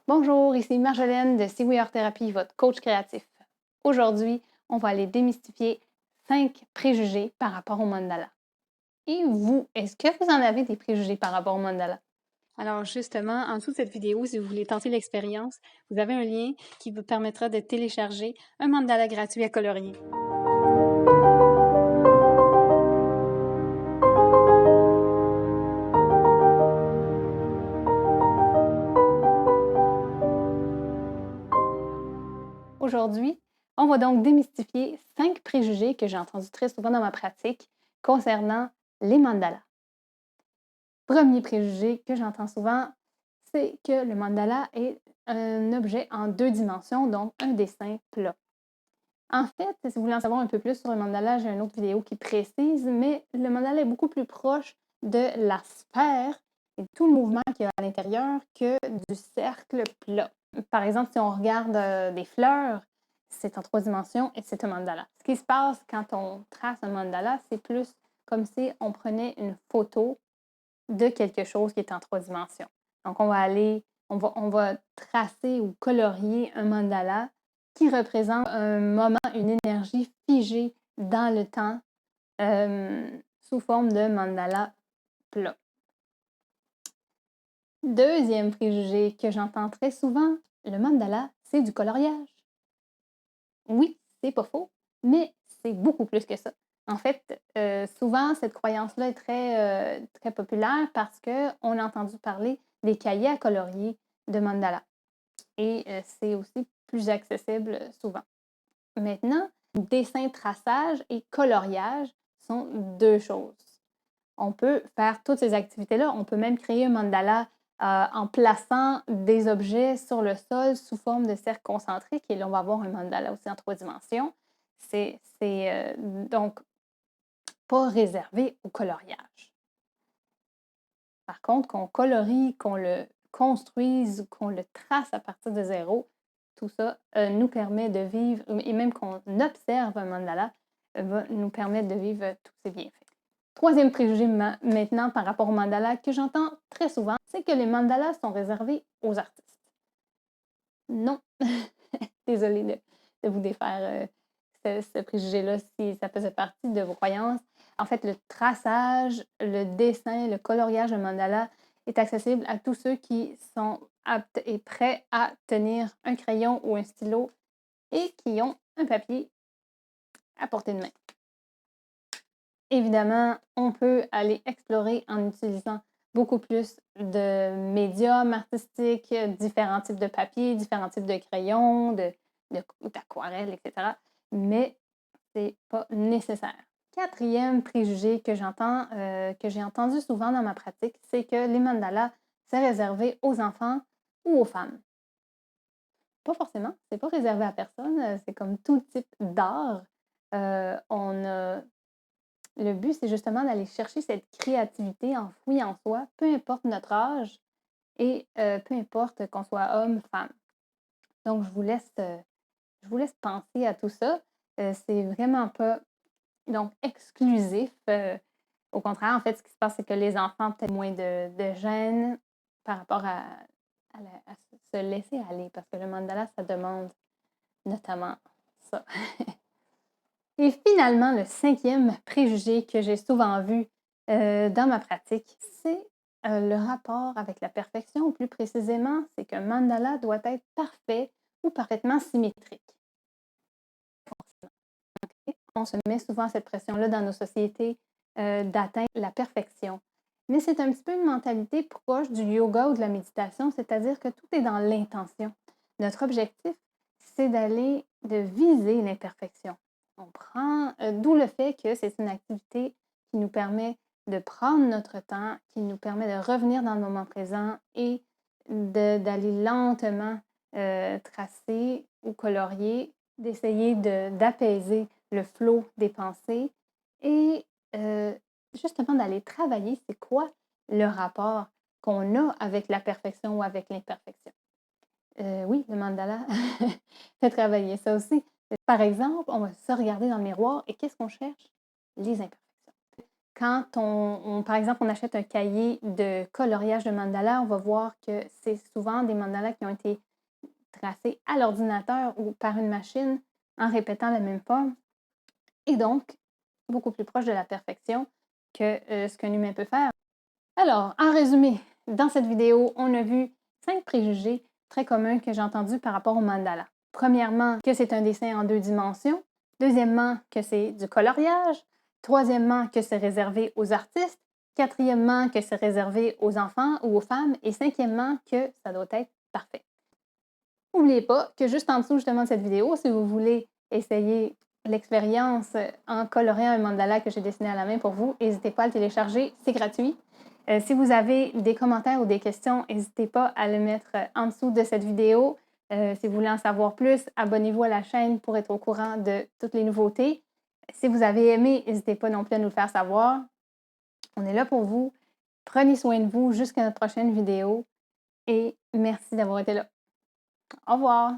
Bonjour, ici Marjolaine de See We Are Therapy, votre coach créatif. Aujourd'hui, on va aller démystifier 5 préjugés par rapport au mandala. Et vous, est-ce que vous en avez des préjugés par rapport au mandala? Alors justement, en dessous de cette vidéo, si vous voulez tenter l'expérience, vous avez un lien qui vous permettra de télécharger un mandala gratuit à colorier. Aujourd'hui, on va donc démystifier 5 préjugés que j'ai entendus très souvent dans ma pratique concernant les mandalas. Premier préjugé que j'entends souvent, c'est que le mandala est un objet en 2 dimensions, donc un dessin plat. En fait, si vous voulez en savoir un peu plus sur le mandala, j'ai une autre vidéo qui précise, mais le mandala est beaucoup plus proche de la sphère et tout le mouvement qu'il y a à l'intérieur que du cercle plat. Par exemple, si on regarde des fleurs, c'est en 3 dimensions et c'est un mandala. Ce qui se passe quand on trace un mandala, c'est plus comme si on prenait une photo de quelque chose qui est en 3 dimensions. Donc, on va tracer ou colorier un mandala qui représente un moment, une énergie figée dans le temps sous forme de mandala plat. Deuxième préjugé que j'entends très souvent, le mandala, c'est du coloriage. Oui, c'est pas faux, mais c'est beaucoup plus que ça. En fait, souvent, cette croyance-là est très populaire parce qu'on a entendu parler des cahiers à colorier de mandala. Et c'est aussi plus accessible souvent. Maintenant, dessin, traçage et coloriage sont 2 choses. On peut faire toutes ces activités-là. On peut même créer un mandala en plaçant des objets sur le sol sous forme de cercle concentrique. Et là, on va avoir un mandala aussi en 3 dimensions. C'est donc pas réservé au coloriage. Par contre, qu'on colorie, qu'on le construise, qu'on le trace à partir de zéro, tout ça nous permet de vivre, et même qu'on observe un mandala, va nous permettre de vivre tous ces bienfaits. Troisième préjugé maintenant par rapport au mandala que j'entends très souvent, c'est que les mandalas sont réservés aux artistes. Non, désolée de vous défaire ce préjugé-là si ça faisait partie de vos croyances. En fait, le traçage, le dessin, le coloriage de mandala est accessible à tous ceux qui sont aptes et prêts à tenir un crayon ou un stylo et qui ont un papier à portée de main. Évidemment, on peut aller explorer en utilisant beaucoup plus de médiums artistiques, différents types de papier, différents types de crayons, d'aquarelles, etc. Mais ce n'est pas nécessaire. Quatrième préjugé que que j'ai entendu souvent dans ma pratique, c'est que les mandalas, c'est réservé aux enfants ou aux femmes. Pas forcément, c'est pas réservé à personne, c'est comme tout type d'art. Le but, c'est justement d'aller chercher cette créativité enfouie en soi, peu importe notre âge et peu importe qu'on soit homme, femme. Donc, je vous laisse penser à tout ça. C'est vraiment pas donc exclusif. Au contraire, en fait, ce qui se passe, c'est que les enfants ont peut-être moins de gêne par rapport à se laisser aller, parce que le mandala, ça demande notamment ça. Et finalement, le 5e préjugé que j'ai souvent vu dans ma pratique, c'est le rapport avec la perfection, ou plus précisément, c'est qu'un mandala doit être parfait ou parfaitement symétrique. On se met souvent cette pression-là dans nos sociétés d'atteindre la perfection. Mais c'est un petit peu une mentalité proche du yoga ou de la méditation, c'est-à-dire que tout est dans l'intention. Notre objectif, c'est de viser l'imperfection. On prend, d'où le fait que c'est une activité qui nous permet de prendre notre temps, qui nous permet de revenir dans le moment présent et d'aller lentement tracer ou colorier, d'essayer d'apaiser le flot des pensées et justement d'aller travailler c'est quoi le rapport qu'on a avec la perfection ou avec l'imperfection. Oui, le mandala fait travailler ça aussi. Par exemple, on va se regarder dans le miroir et qu'est-ce qu'on cherche? Les imperfections. quand par exemple, on achète un cahier de coloriage de mandala, on va voir que c'est souvent des mandalas qui ont été tracés à l'ordinateur ou par une machine en répétant la même forme et donc beaucoup plus proche de la perfection que ce qu'un humain peut faire. Alors, en résumé, dans cette vidéo, on a vu 5 préjugés très communs que j'ai entendus par rapport au mandala. Premièrement, que c'est un dessin en 2 dimensions. Deuxièmement, que c'est du coloriage. Troisièmement, que c'est réservé aux artistes. Quatrièmement, que c'est réservé aux enfants ou aux femmes. Et cinquièmement, que ça doit être parfait. N'oubliez pas que juste en dessous justement de cette vidéo, si vous voulez essayer l'expérience en coloriant un mandala que j'ai dessiné à la main pour vous, n'hésitez pas à le télécharger, c'est gratuit. Si vous avez des commentaires ou des questions, n'hésitez pas à le mettre en dessous de cette vidéo. Si vous voulez en savoir plus, abonnez-vous à la chaîne pour être au courant de toutes les nouveautés. Si vous avez aimé, n'hésitez pas non plus à nous le faire savoir. On est là pour vous. Prenez soin de vous jusqu'à notre prochaine vidéo et merci d'avoir été là. Au revoir!